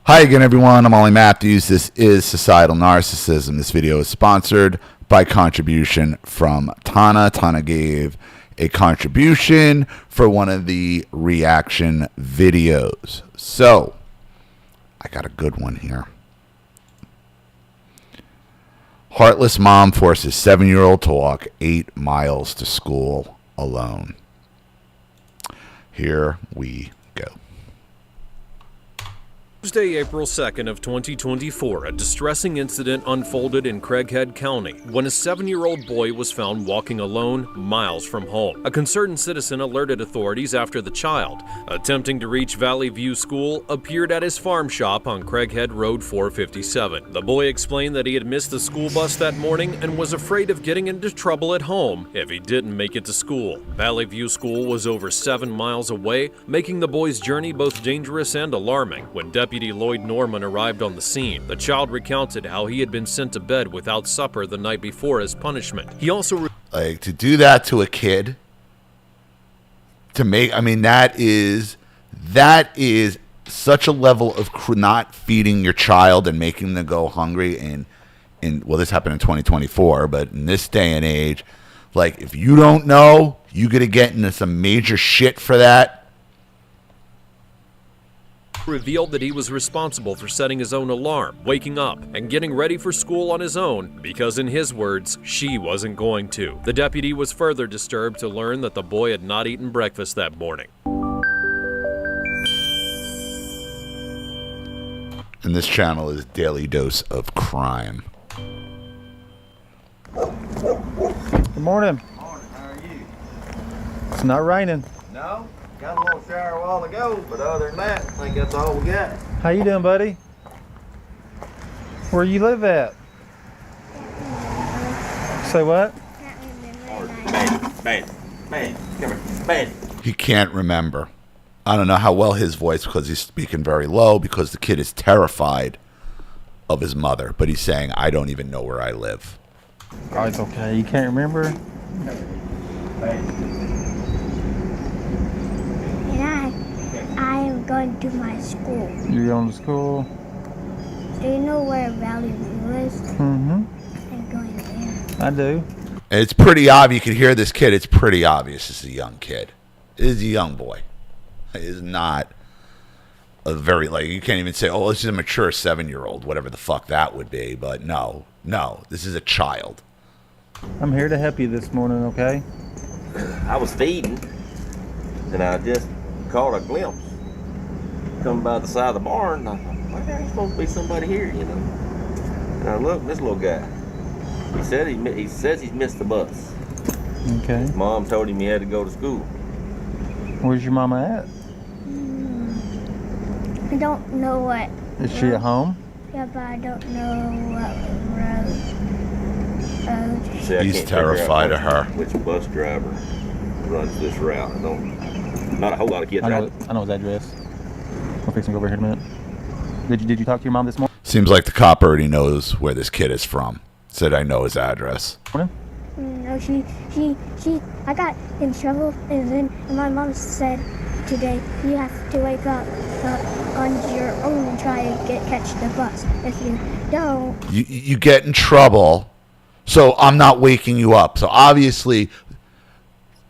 Hi again, everyone. I'm Ollie Matthews. This is Societal Narcissism. This video is sponsored by contribution from Tana. Tana gave a contribution for one of the reaction videos. So, I got a good one here. Heartless mom forces 7-year-old to walk 8 miles to school alone. Here we go. Tuesday, April 2nd of 2024, a distressing incident unfolded in Craighead County when a 7-year-old boy was found walking alone miles from home. A concerned citizen alerted authorities after the child, attempting to reach Valley View School, appeared at his farm shop on Craighead Road 457. The boy explained that he had missed the school bus that morning and was afraid of getting into trouble at home if he didn't make it to school. Valley View School was over 7 miles away, making the boy's journey both dangerous and alarming. When Deputy Lloyd Norman arrived on the scene, the child recounted how he had been sent to bed without supper the night before as punishment. He also like to do that to a kid, to make, I mean, that is such a level of not feeding your child and making them go hungry. And well, this happened in 2024, but in this day and age, like, if you don't know, you're gonna get into some major shit for that. Revealed that he was responsible for setting his own alarm, waking up, and getting ready for school on his own because, in his words, she wasn't going to. The deputy was further disturbed to learn that the boy had not eaten breakfast that morning. And this channel is Daily Dose of Crime. Good morning. Morning, how are you? It's not raining. No? Got a little shower a while ago, but other than that, I think that's all we got. How you doing, buddy? Where you live at? Say what? Man, come here, man. He can't remember. I don't know how well his voice, because he's speaking very low, because the kid is terrified of his mother. But he's saying, I don't even know where I live. Oh, it's okay. You can't remember? I am going to my school. You're going to school? Do you know where Valley View is? Mm-hmm. I'm going there. I do. And it's pretty obvious. You can hear this kid. It's pretty obvious this is a young kid. This is a young boy. It is not a very, like, you can't even say, oh, this is a mature 7-year-old, whatever the fuck that would be. But no, this is a child. I'm here to help you this morning, okay? I was feeding, and I just caught a glimpse coming by the side of the barn. And I thought, well, there's supposed to be somebody here, you know. And I looked, this little guy. He said he says he's missed the bus. Okay. His mom told him he had to go to school. Where's your mama at? I don't know what. Is she at home? Yeah, but I don't know what road. See, I He's can't terrified figure out of her. which bus driver runs this route. I don't. Not a whole lot of kids. I know his address. I'm fixing to go over here in a minute. Did you talk to your mom this morning? Seems like the cop already knows where this kid is from. Said, I know his address. No, I got in trouble, and then my mom said today you have to wake up on your own and try and catch the bus. If you don't, You get in trouble, so I'm not waking you up. So obviously,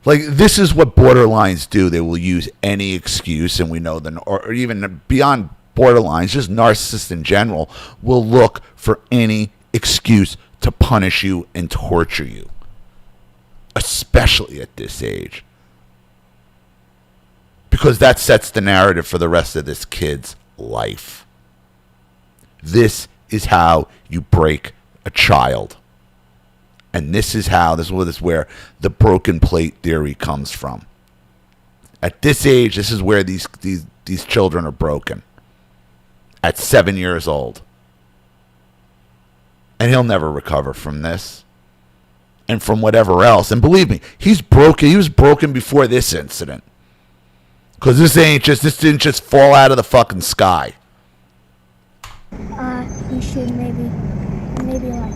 like, this is what borderlines do. They will use any excuse, and we know that, or even beyond borderlines, just narcissists in general will look for any excuse to punish you and torture you, especially at this age, because that sets the narrative for the rest of this kid's life. This is how you break a child. And this is where the broken plate theory comes from. At this age, this is where these children are broken. At 7 years old. And he'll never recover from this. And from whatever else. And believe me, he's broken. He was broken before this incident. Because this didn't just fall out of the fucking sky. you should maybe like.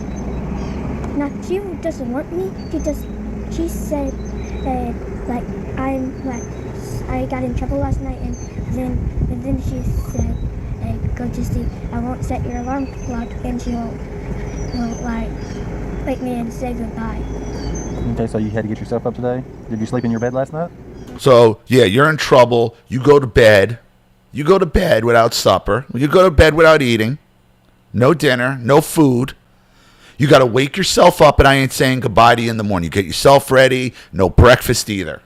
Now she doesn't want me. She said like I got in trouble last night, and then she said go to sleep. I won't set your alarm clock, and she won't like wake me and say goodbye. Okay, so you had to get yourself up today? Did you sleep in your bed last night? So, yeah, you're in trouble. You go to bed. You go to bed without supper. You go to bed without eating. No dinner, no food. You got to wake yourself up, and I ain't saying goodbye to you in the morning. You get yourself ready. No breakfast either.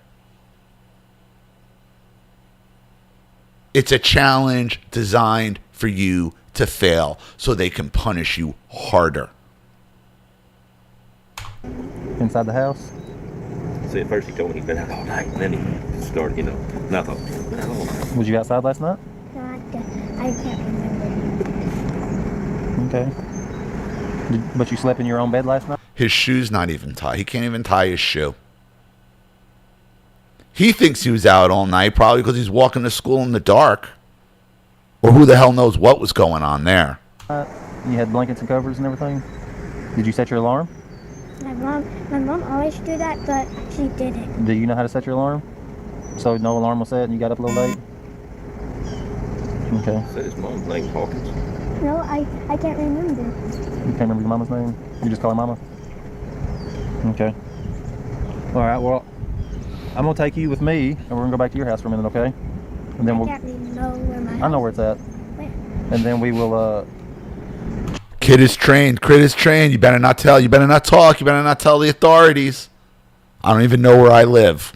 It's a challenge designed for you to fail so they can punish you harder. Inside the house? See, at first he told me he'd been out all night, and then he started, and I thought, been out all night. Was you outside last night? No, I can't remember. Okay. But you slept in your own bed last night? His shoe's not even tied. He can't even tie his shoe. He thinks he was out all night, probably because he's walking to school in the dark. Or who the hell knows what was going on there. You had blankets and covers and everything? Did you set your alarm? My mom always do that, but she didn't. Do you know how to set your alarm? So no alarm was set and you got up a little late? Okay. Said his mom's name Hawkins. No, I can't remember. You can't remember your mama's name? You just call her mama? Okay. Alright, well, I'm going to take you with me, and we're going to go back to your house for a minute, okay? And then I can't really know where my house. I know where it's at. Where? And then we will, Kid is trained. Kid is trained. You better not tell. You better not talk. You better not tell the authorities. I don't even know where I live.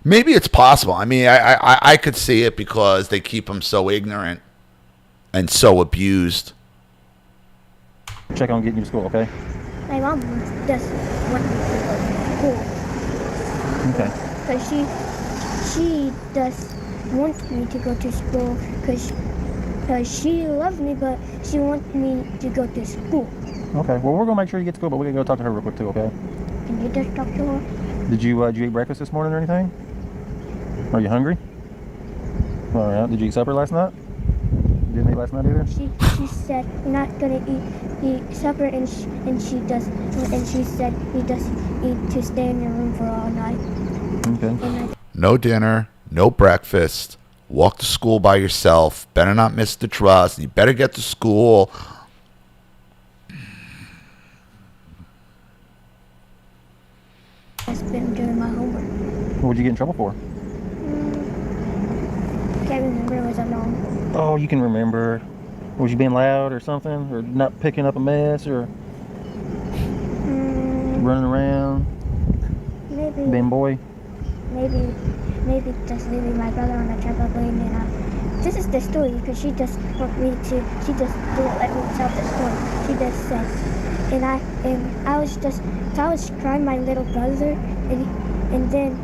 Maybe it's possible. I mean, I could see it because they keep them so ignorant and so abused. check on getting you to school, okay? My mom just wants me to go to school. Okay. Because she does want me to go to school because she loves me, but she wants me to go to school. Okay, well, we're going to make sure you get to school, but we're going to go talk to her real quick, too, okay? Can you just talk to her? Did you eat breakfast this morning or anything? Are you hungry? All right. Did you eat supper last night? You didn't eat last night either? She said you're not gonna eat supper, and she said you just eat to stay in your room for all night. Okay. No dinner, no breakfast. Walk to school by yourself. Better not miss the trust. You better get to school. I've been doing my homework. What would you get in trouble for? Can't remember. Was I wrong? Oh, you can remember. Was you being loud or something? Or not picking up a mess? Or running around? Maybe. Being boy? Maybe just leaving my brother on the trampoline, and this is the story because she just didn't let me tell the story. She just said, I was crying my little brother, and then.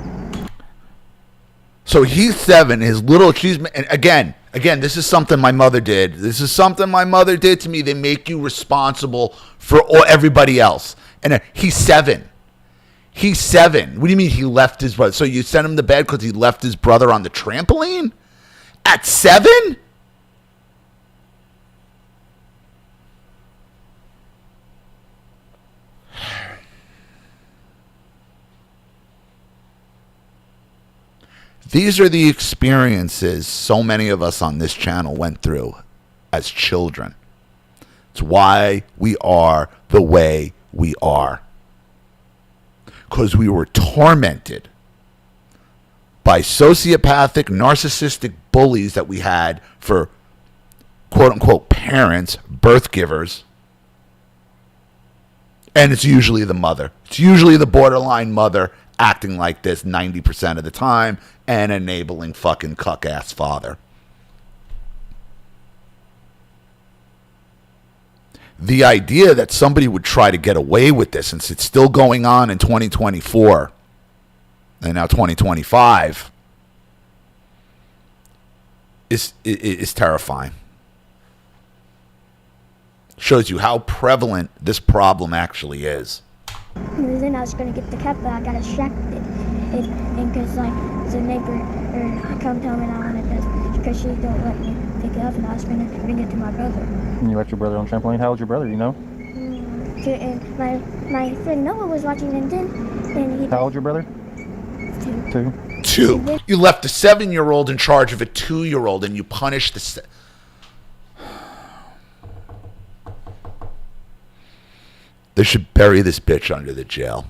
So he's 7. His little, and again, this is something my mother did. This is something my mother did to me. They make you responsible for everybody else. And he's 7. He's 7. What do you mean he left his brother? So you sent him to bed because he left his brother on the trampoline? At 7? These are the experiences so many of us on this channel went through as children. It's why we are the way we are. Because we were tormented by sociopathic, narcissistic bullies that we had for quote-unquote parents, birth givers. And it's usually the mother. It's usually the borderline mother acting like this 90% of the time and enabling fucking cuck-ass father. The idea that somebody would try to get away with this, since it's still going on in 2024 and now 2025, is terrifying. Shows you how prevalent this problem actually is. And then I was gonna get the cat, but I got distracted, and because the neighbor come tell me I wanted this because she don't let me pick it up, and I was gonna bring it to my brother. And you left your brother on the trampoline. How old's your brother? You know? And my friend Noah was watching, and he. How old's your brother? 2. 2. You left a 7-year-old in charge of a 2-year-old, and you punished the. They should bury this bitch under the jail.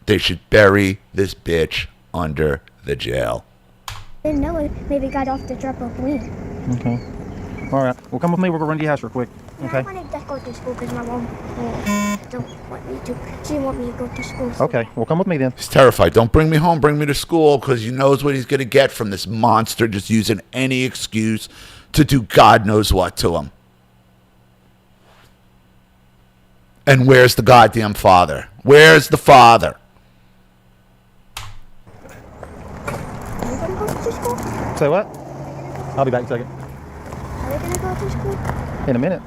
They should bury this bitch under the jail. Didn't know it. Maybe got off the trampoline. Okay. All right. Well, come with me. We're going to run to your house real quick. Okay. I wanted to go to school because my mom don't want me to. She want me to go to school. So Okay. Well, come with me then. He's terrified. Don't bring me home. Bring me to school, because he knows what he's going to get from this monster just using any excuse to do God knows what to him. And where's the goddamn father? Where's the father? Are you gonna go to school? Say what? I'll be back in a second. Are you gonna go to school? In a minute.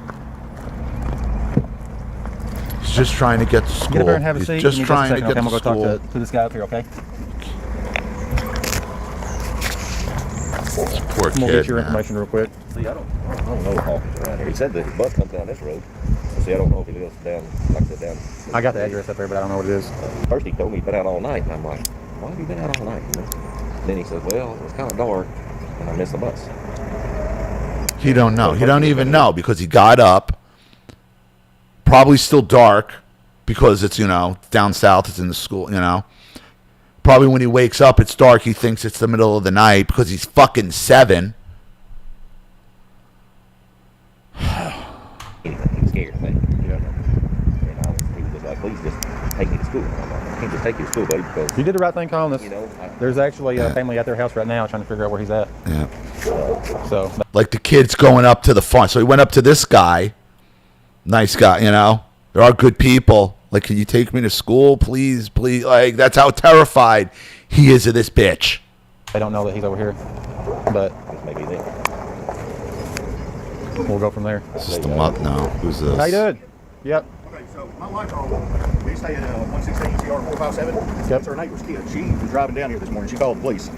He's just trying to get to school. Get up there and have a He's seat. just Give me trying a to second, get okay? I'm to going to go school. talk to this guy up here, okay? Poor I'm going to kid, get your man. information real quick. See, I don't know if Hawkins around here. He said that his bus comes down this road. See, I don't know if he lives down, like I said, down. I got the address up there, but I don't know what it is. First he told me he'd been out all night, and I'm like, why have you been out all night? You know? Then he said, well, it was kind of dark, and I missed the bus. He don't know. He don't even know, because he got up, probably still dark, because it's, down south, it's in the school, Probably when he wakes up, it's dark. He thinks it's the middle of the night because he's fucking 7. He was scared of me. Yeah. And he was just like, please just take me to school. I'm like, I can't just take you to school, buddy, because, You did the right thing calling us. you know, There's actually a family at their house right now trying to figure out where he's at. Yeah. So, Like the kid's going up to the farm. So he went up to this guy. Nice guy, There are good people. Like, can you take me to school, please, please? Like, that's how terrified he is of this bitch. they don't know that he's over here. But maybe then. we'll go from there. This is the month now. Who's this? How you doing? Yep. Okay, so my wife, we stay at 116 CR 457. That's her neighbor's kid. She was driving down here this morning. She called the police,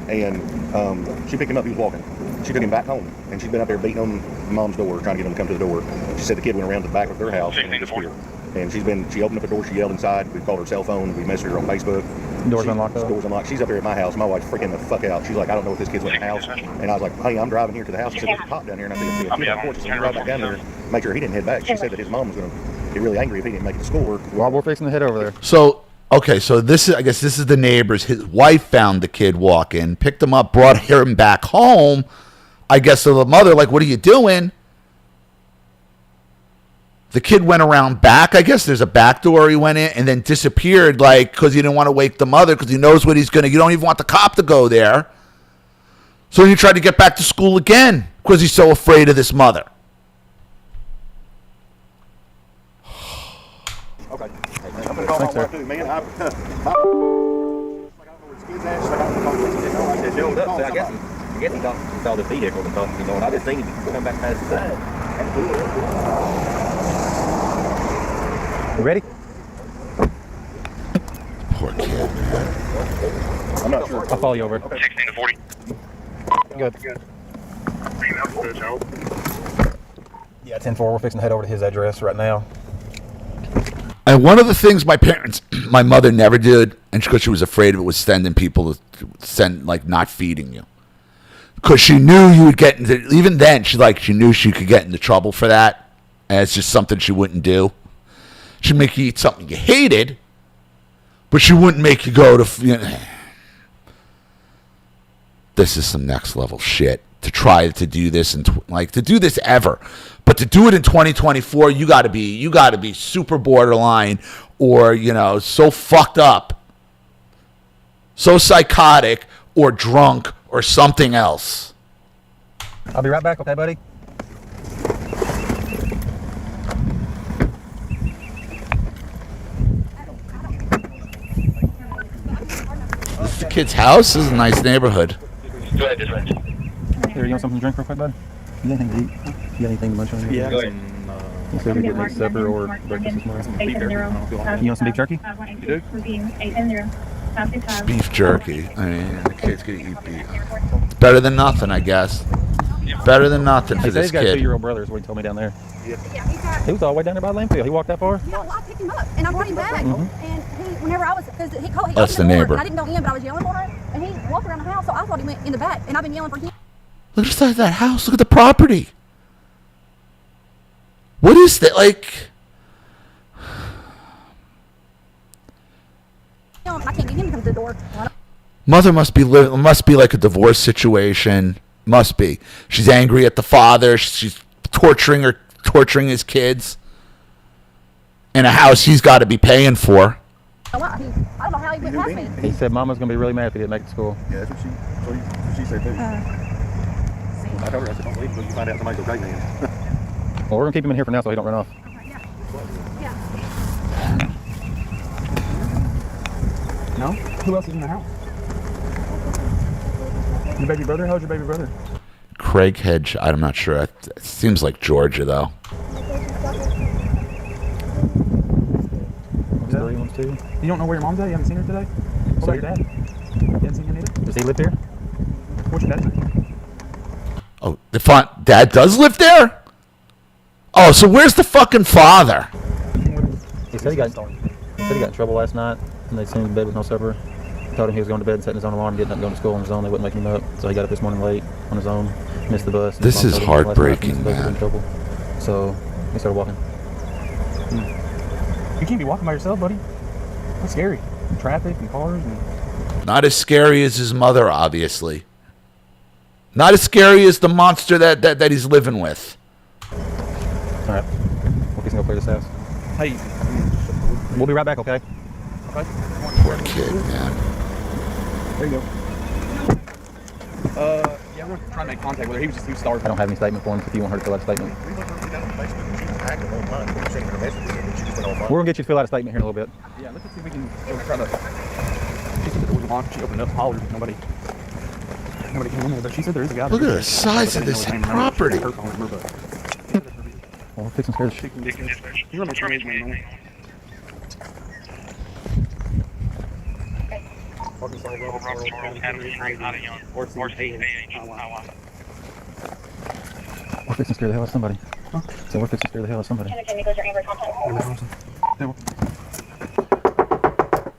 and she picked him up. He was walking. She took him back home, and she's been up there beating on mom's door, trying to get him to come to the door. She said the kid went around to the back of their house and disappeared. And she opened up the door. She yelled inside. We called her cell phone. We messaged her on Facebook. Doors unlocked though? Doors unlocked. She's up here at my house. My wife's freaking the fuck out. She's like, I don't know if this kid's in the house. And I was like, honey, I'm driving here to the house. She said, there's a cop down here. And I said, there's a kid on the porch. So we drive back down there, make sure he didn't head back. She said that his mom was going to be really angry if he didn't make it to school. While we're fixing to head over there. So, okay, so I guess this is the neighbors. His wife found the kid walking, picked him up, brought him back home. I guess to the mother, like, what are you doing? The kid went around back. I guess there's a back door he went in and then disappeared, like, because he didn't want to wake the mother because he knows what he's going to. You don't even want the cop to go there. So he tried to get back to school again because he's so afraid of this mother. Okay. I'm going to call my wife too, man. I don't know where this kid's at. She's like, I don't know where this kid's at. I said, Showed up, so I guess he saw the vehicle and stuff, and I just seen him come back past the side. You ready? Poor kid, man. I'm not sure. I'll follow you over. 16 to 40. Good. Yeah, 10-4. We're fixing to head over to his address right now. And one of the things my mother never did, and because she was afraid of it, was sending people not feeding you. Because she knew you would get into, even then, she knew she could get into trouble for that. And it's just something she wouldn't do. She'd make you eat something you hated, but she wouldn't make you go to, This is some next level shit. To try to do this and to do this ever. But to do it in 2024, you gotta be super borderline or, so fucked up, so psychotic or drunk or something else. I'll be right back, okay, buddy? This is the kid's house. This is a nice neighborhood. Go ahead, dispatch. Here, you want something to drink real quick, bud? You got anything to eat? You got anything to munch on? Go ahead. You said we get any supper or breakfast this morning? You want some beef jerky? You do? Beef jerky. I mean, the kid's gonna eat beef. It's better than nothing, I guess. Better than nothing for He said this he's got a kid. 2-year-old brother is what he told me down there. Yeah, he's got. He was all the way down there by the landfill. He walked that far? Yeah, well, I picked him up and I brought him back. And whenever I was, because he called, That's the opened door, neighbor. and I didn't go in, but I was yelling for him, and he walked around the house, so I thought he went in the back, and I've been yelling for him. Look at that house. Look at the property. What is that? Like, and I can't get him to come to the door. Mother must be like a divorce situation. Must be. She's angry at the father. She's torturing his kids in a house he's got to be paying for. I don't know how he went past me. He said Mama's gonna be really mad if he didn't make it to school. Yeah, that's what she said too. I told her, I said, don't leave until you find out somebody's a great man. Well, we're gonna keep him in here for now so he don't run off. No? Who else is in the house? Your baby brother? How's your baby brother? Craig Hedge, I'm not sure. It seems like Georgia, though. You don't know where your mom's at? You haven't seen her today? What about your dad? You haven't seen him either? Does he live here? What's your dad's name? Oh, dad does live there? Oh, so where's the fucking father? He said he got in trouble last night, and they sent him to bed with no supper. Told him he was going to bed and setting his own alarm, getting up and going to school on his own. They wouldn't wake him up, so he got up this morning late on his own, missed the bus. This is heartbreaking, man. So he started walking. You can't be walking by yourself, buddy. That's scary. Traffic and cars and... Not as scary as his mother, obviously. Not as scary as the monster that he's living with. All right. We'll go clear this house. Hey. We'll be right back, okay? Okay. Poor kid, man. There you go. Yeah, I'm going to try and make contact with her. He was starving. I don't have any statement for him if you want her to fill out a statement. We're going to get you to fill out a statement here in a little bit. Yeah, let's see if we can try to... She said the door was locked. She opened up, hollered. Nobody came in there, but she said there is a guy. Look at the size of this property. Well, we're fixing to scare the shit. You want to try his name? We're fixing to scare the hell out of somebody. Huh? So we're fixing to scare the hell out of somebody.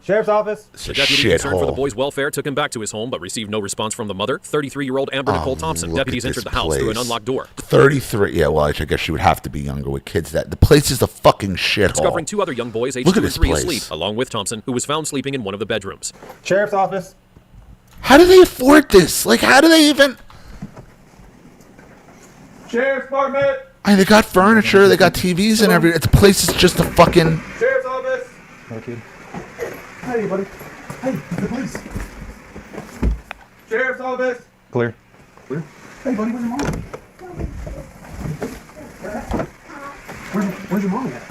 Sheriff's office. It's a The deputy concerned for the shithole. boy's welfare took him back to his home, but received no response from the mother. 33-year-old Amber Nicole Thompson. look Deputies at entered the this house through an place. unlocked door. 33. Yeah, well, I guess she would have to be younger with kids. That the place is a fucking Discovering shithole. two other young boys aged Look 2 at and this 3 place. asleep, along with Thompson, who was found sleeping in one of the bedrooms. Sheriff's office. How do they afford this? Like, how do they even? Sheriff's Department! I mean, they got furniture, they got TVs and everything. The place is just a fucking. Sheriff's office! No kid. Hey, buddy. Hey, the police. Sheriff's office! Clear. Hey, buddy, where's your mom? Where's your mom at?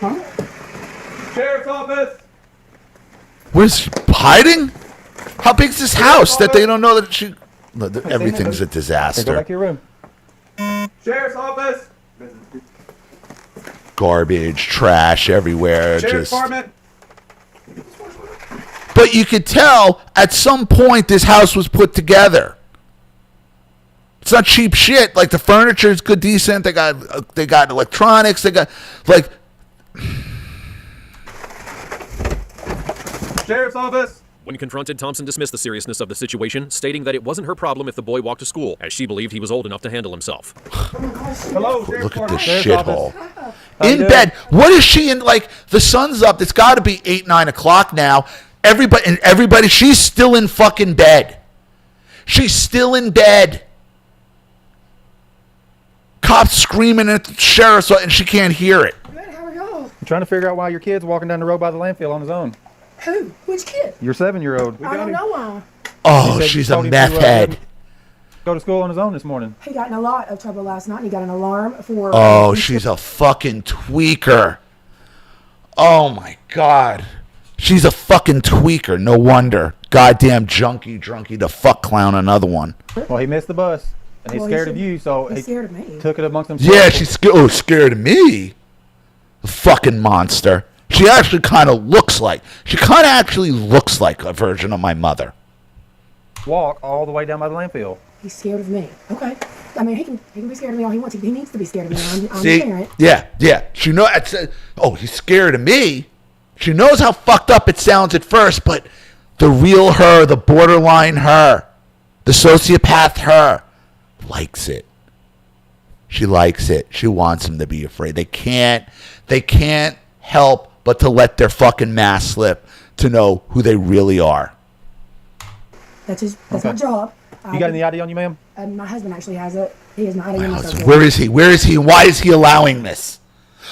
Huh? Sheriff's office! Where's she hiding? How big's this house that they don't know that she? Look, everything's a Hey, go disaster. back to your room. Sheriff's office! Garbage, trash everywhere. Sheriff's Just. Department! But you could tell at some point this house was put together. It's not cheap shit. Like the furniture is good, decent. They got electronics. They got like. Sheriff's office! When confronted, Thompson dismissed the seriousness of the situation, stating that it wasn't her problem if the boy walked to school, as she believed he was old enough to handle himself. Hello, Sheriff's Look at this Sheriff's shithole. you In doing? bed. What is she in? Like the sun's up. It's got to be 8, 9 o'clock now. Everybody. She's still in fucking bed. She's still in bed. Cops screaming at the sheriff's and she can't hear it. Good, how are y'all? I'm trying to figure out why your kid's walking down the road by the landfill on his own. Who? Which kid? Your 7-year-old. I don't know why. Oh, He said she's you a told him meth to, head. Go to school on his own this morning. He got in a lot of trouble last night. He got an alarm for... Oh, she's a fucking tweaker. Oh my God. She's a fucking tweaker. No wonder. Goddamn drunkie to fuck clown another one. Well, he missed the bus, and he's Well, scared of you, so He's he scared of me. took it amongst himself. Yeah, she's scared of me. The fucking monster. She actually kind of looks like a version of my mother. Walk all the way down by the landfill. He's scared of me. Okay. I mean, he can be scared of me all he wants. He needs to be scared of me. I'm See? a parent. Yeah. She know. He's scared of me. She knows how fucked up it sounds at first, but the real her, the borderline her, the sociopath her, likes it. She likes it. She wants him to be afraid. They can't help but to let their fucking mask slip. to know who they really are. That's my job. You got any ID on you, ma'am? My husband actually has it. He has my ID. Where is he? Where is he? Why is he allowing this?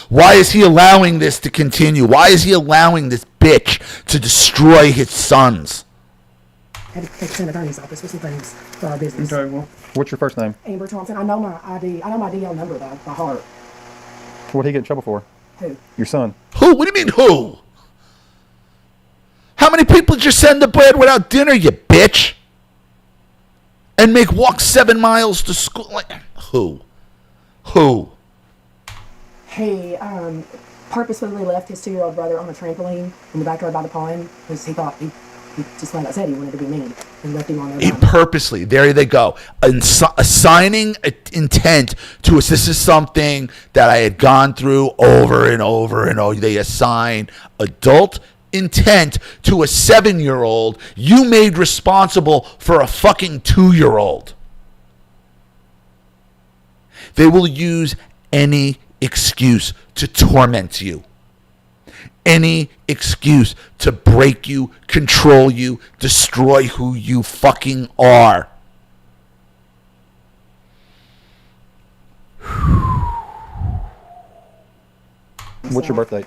Why is he allowing this to continue? Why is he allowing this bitch to destroy his sons? I had to take to an attorney's office with some things for our business. Okay, well. What's your first name? Amber Thompson. I know my ID. I know my DL number though by heart. What'd he get in trouble for? Who? Your son. Who? What do you mean who? How many people did you send to bed without dinner, you bitch? And make walk 7 miles to school? Like, who? Who? He purposefully left his 2-year-old brother on a trampoline in the backyard by the pond because he thought he just like I said, he wanted to be mean and left him on there. He purposely, there they go, assigning intent to us. This is something that I had gone through over and over and over. They assign adult intent to a 7-year-old you made responsible for a fucking 2-year-old. They will use any excuse to torment you. Any excuse to break you, control you, destroy who you fucking are. What's your birthday?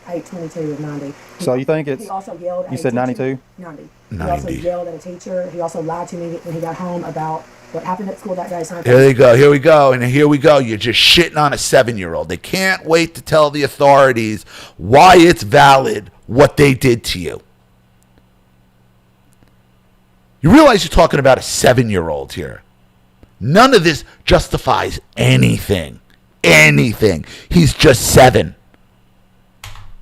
8/22 of 90. So you think it's... He also yelled at You said 92? 90. 90. He also yelled at a teacher. He also lied to me when he got home about what happened at school that day. So Here they go. Here we go. And here we go. You're just shitting on a 7-year-old. They can't wait to tell the authorities why it's valid what they did to you. You realize you're talking about a 7-year-old here. None of this justifies anything. Anything. He's just 7.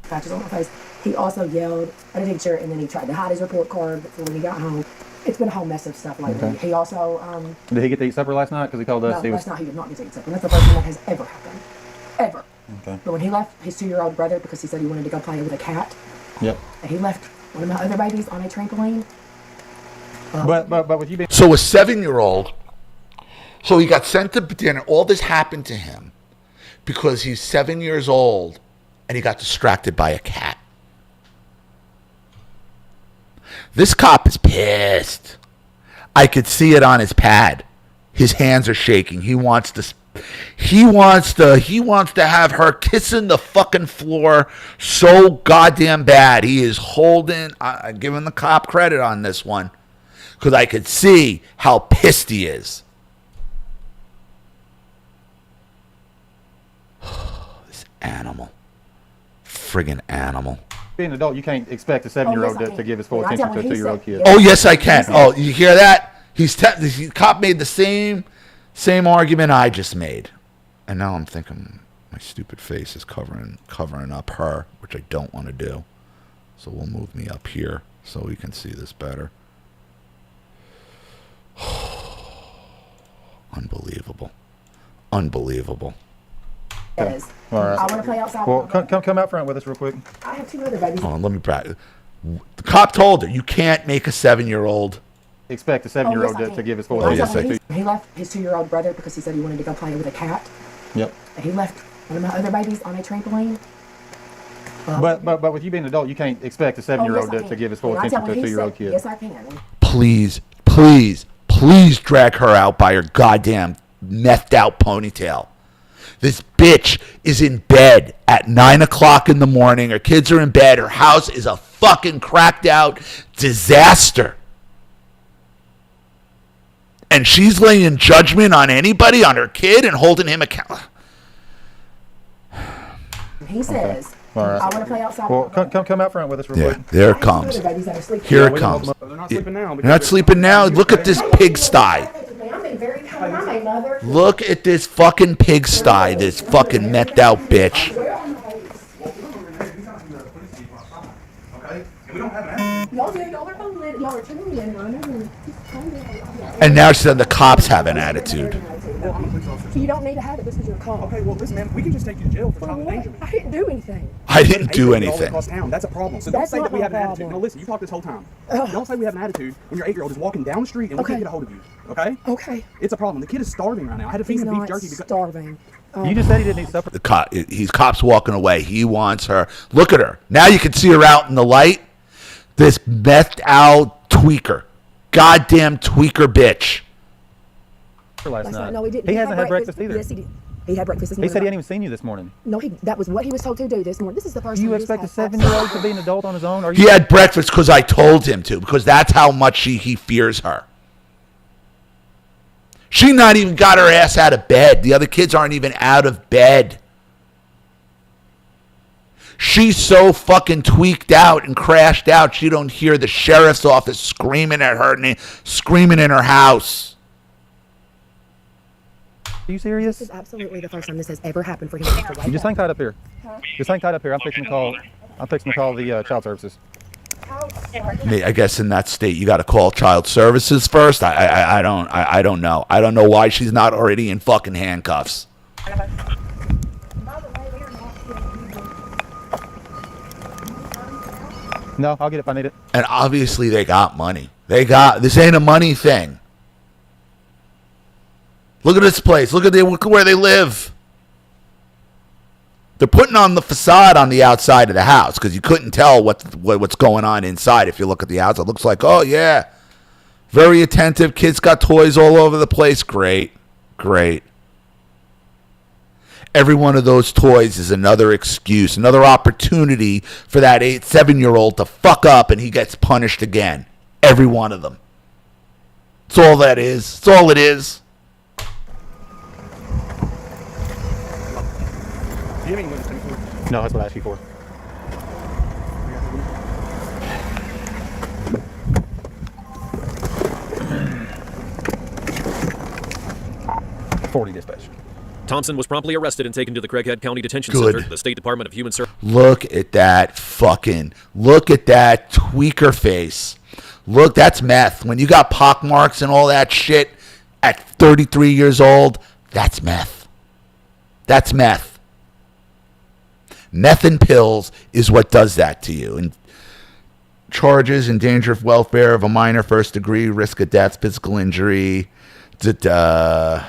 Patches on my face. He also yelled at a teacher, and then he tried to hide his report card for when he got home. It's been a whole mess of stuff lately. Okay. He also Did he get to eat supper last night? Because he told us no, he was... last night he did not get to eat supper. That's the first time that has ever happened, ever. Okay. But when he left his 2-year-old brother because he said he wanted to go play with a cat, Yep. and he left one of my other babies on a trampoline. But with you being... So a 7-year-old, so he got sent to dinner. All this happened to him because he's 7 years old and he got distracted by a cat. This cop is pissed. I could see it on his pad. His hands are shaking. He wants to have her kissing the fucking floor so goddamn bad. He is holding, I'm giving the cop credit on this one because I could see how pissed he is. This animal. Friggin' animal. Being an adult, you can't expect a 7-year-old to give his full attention to a 2-year-old kid. Oh, yes, I can. Oh, you hear that? The cop made the same argument I just made. And now I'm thinking my stupid face is covering up her, which I don't want to do. So we'll move me up here so we can see this better. Unbelievable. Unbelievable. Yes. All right. I want to play outside. Well, come out front with us real quick. I have 2 other babies. Hold on, let me practice. The cop told her, you can't make a 7-year-old. Expect a 7-year-old yes, I to give his can. full Oh, attention yes, to I He left his 2-year-old brother because he said he wanted to go play with a cat. Yep. And he left one of my other babies on a trampoline. But with you being an adult, you can't expect a 7-year-old to give his full attention to a 2-year-old kid. Yes, I can. Please drag her out by her goddamn methed out ponytail. This bitch is in bed at 9 o'clock in the morning. Her kids are in bed. Her house is a fucking cracked out disaster. And she's laying judgment on anybody, on her kid, and holding him accountable. He says, All right. I want to play outside. Well, come out front with us real Yeah, quick. there I it have 2 comes. other babies that are sleeping. Here it comes. They're not sleeping now. You're not sleeping now? Look at this pigsty. I'm being very kind. I'm a mother. Look at this fucking pigsty, this fucking methed out bitch. Y'all do. Y'all are fun. Y'all are telling me. And now she said the cops have an attitude. So you don't need to have it. This is your call. Okay, well, listen, man, we can just take you to jail for child endangerment. I didn't do anything. I didn't do All anything. across town. That's a problem. So don't That's say not that we my have an attitude. problem. No, listen, you talk this whole time. Don't say we have an attitude when your 8-year-old is walking down the street and we Okay. can't get a hold of you. Okay? Okay. It's a problem. The kid is starving right now. I had to feed He's him beef not jerky because starving. You just said he didn't eat supper. He's cops walking away. He wants her. Look at her. Now you can see her out in the light. This methed out tweaker. Goddamn tweaker bitch. Last night. No, he didn't. He hasn't had breakfast either. Yes, he did. He had breakfast this He morning. said he hadn't even seen you this morning. No, that was what he was told to do this morning. This is the first Do you time he's expect a had 7-year-old to be an adult on his own? Or He had breakfast because I told him to, because that's how much he fears her. She not even got her ass out of bed. The other kids aren't even out of bed. She's so fucking tweaked out and crashed out, she don't hear the sheriff's office screaming at her, screaming in her house. Are you serious? This is absolutely the first time this has ever happened for him to have to wake You just up. hang tight up here. Just hang tight up here. I'm fixing to call the child services. I guess in that state you got to call child services first. I don't know. I don't know why she's not already in fucking handcuffs. No, I'll get it if I need it. And obviously they got money. This ain't a money thing. Look at this place. Look at where they live. They're putting on the facade on the outside of the house because you couldn't tell what's going on inside if you look at the house. It looks like, oh yeah, very attentive. Kids got toys all over the place. Great. Every one of those toys is another excuse, another opportunity for that 7-year-old to fuck up and he gets punished again. Every one of them. That's all that is. That's all it is. Do you have any witness statements? No, that's what I asked you for. $40 dispatch. Thompson was promptly arrested and taken to the Craighead County Detention Good. Center. The State Department of Human Services. Look at that tweaker face. Look, that's meth. When you got pock marks and all that shit at 33 years old, that's meth. That's meth. Meth and pills is what does that to you. And charges in danger of welfare of a minor, first degree, risk of death, physical injury, desert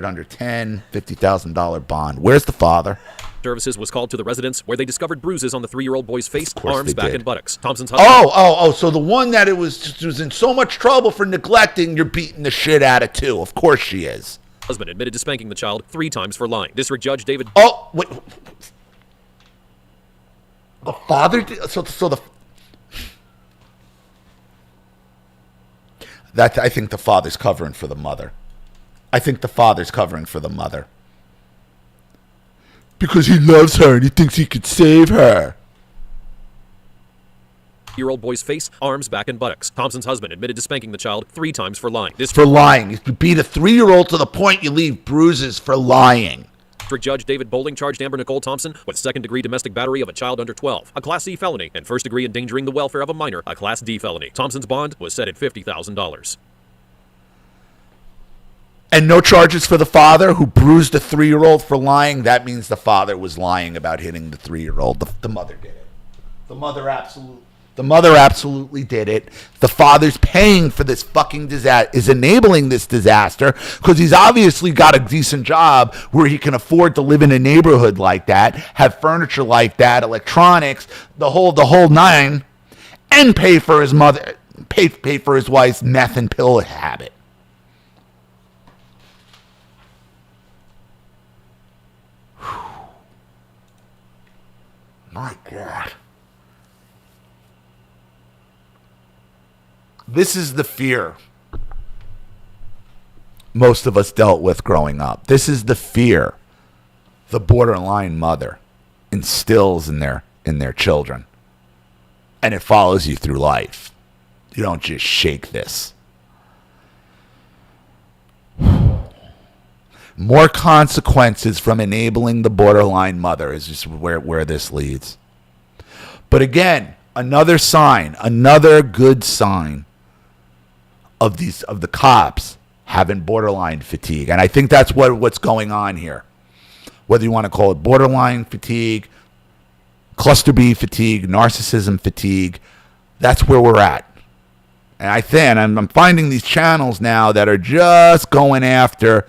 under 10, $50,000 bond. Where's the father? Services was called to the residence where they discovered bruises on the 3-year-old boy's face, course arms, they back, did. and buttocks. Thompson's husband. Oh, so the one that was in so much trouble for neglecting, you're beating the shit out of too. Of course she is. Husband admitted to spanking the child 3 times for lying. District Judge David. Oh, wait. The father did, I think the father's covering for the mother. Because he loves her and he thinks he could save her. 3-year-old boy's face, arms, back, and buttocks. Thompson's husband admitted to spanking the child 3 times for lying. For lying. If you beat a 3-year-old to the point you leave bruises for lying. District Judge David Bowling charged Amber Nicole Thompson with second-degree domestic battery of a child under 12, a Class C felony, and first-degree endangering the welfare of a minor, a Class D felony. Thompson's bond was set at $50,000. And no charges for the father who bruised a 3-year-old for lying. That means the father was lying about hitting the 3-year-old. The mother did it. The mother absolutely did it. The father's paying for this fucking disaster, is enabling this disaster because he's obviously got a decent job where he can afford to live in a neighborhood like that, have furniture like that, electronics, the whole nine, and pay for his mother, pay for his wife's meth and pill habit. My God. This is the fear most of us dealt with growing up. This is the fear the borderline mother instills in their children. And it follows you through life. You don't just shake this. More consequences from enabling the borderline mother is just where this leads. But again, another good sign of the cops having borderline fatigue. And I think that's what's going on here. Whether you want to call it borderline fatigue, cluster B fatigue, narcissism fatigue, that's where we're at. And I'm finding these channels now that are just going after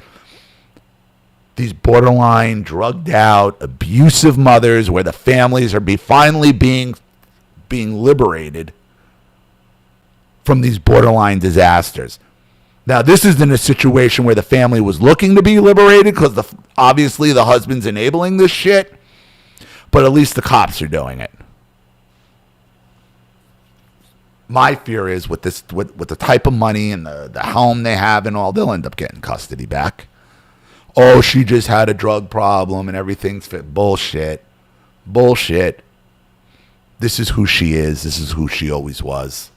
these borderline, drugged out, abusive mothers where the families are finally being liberated from these borderline disasters. Now, this isn't a situation where the family was looking to be liberated because obviously the husband's enabling this shit, but at least the cops are doing it. My fear is with the type of money and the home they have and all, they'll end up getting custody back. Oh, she just had a drug problem and everything's fit. Bullshit. Bullshit. This is who she is. This is who she always was.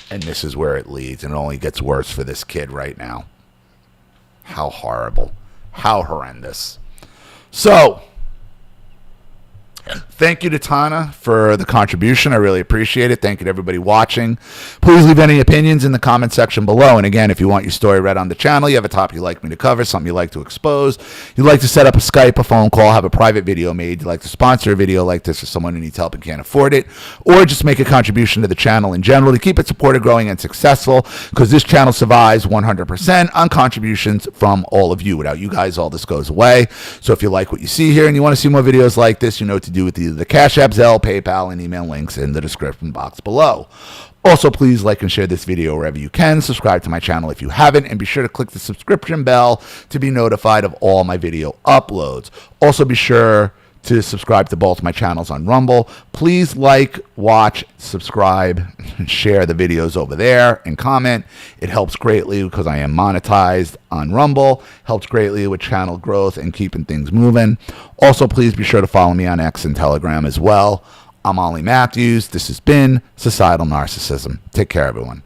And this is where it leads. And it only gets worse for this kid right now. How horrible. How horrendous. So, thank you to Tana for the contribution. I really appreciate it. Thank you to everybody watching. Please leave any opinions in the comment section below. And again, if you want your story read on the channel, you have a topic you'd like me to cover, something you'd like to expose, you'd like to set up a Skype, a phone call, have a private video made, you'd like to sponsor a video like this for someone who needs help and can't afford it, or just make a contribution to the channel in general to keep it supported, growing, and successful, because this channel survives 100% on contributions from all of you. Without you guys, all this goes away. So if you like what you see here and you want to see more videos like this, you know what to do with either the Cash App, Zelle, PayPal, and email links in the description box below. Also, please like and share this video wherever you can. Subscribe to my channel if you haven't, and be sure to click the subscription bell to be notified of all my video uploads. Also, be sure to subscribe to both my channels on Rumble. Please like, watch, subscribe, and share the videos over there and comment. It helps greatly because I am monetized on Rumble. Helps greatly with channel growth and keeping things moving. Also, please be sure to follow me on X and Telegram as well. I'm Ollie Matthews. This has been Societal Narcissism. Take care, everyone.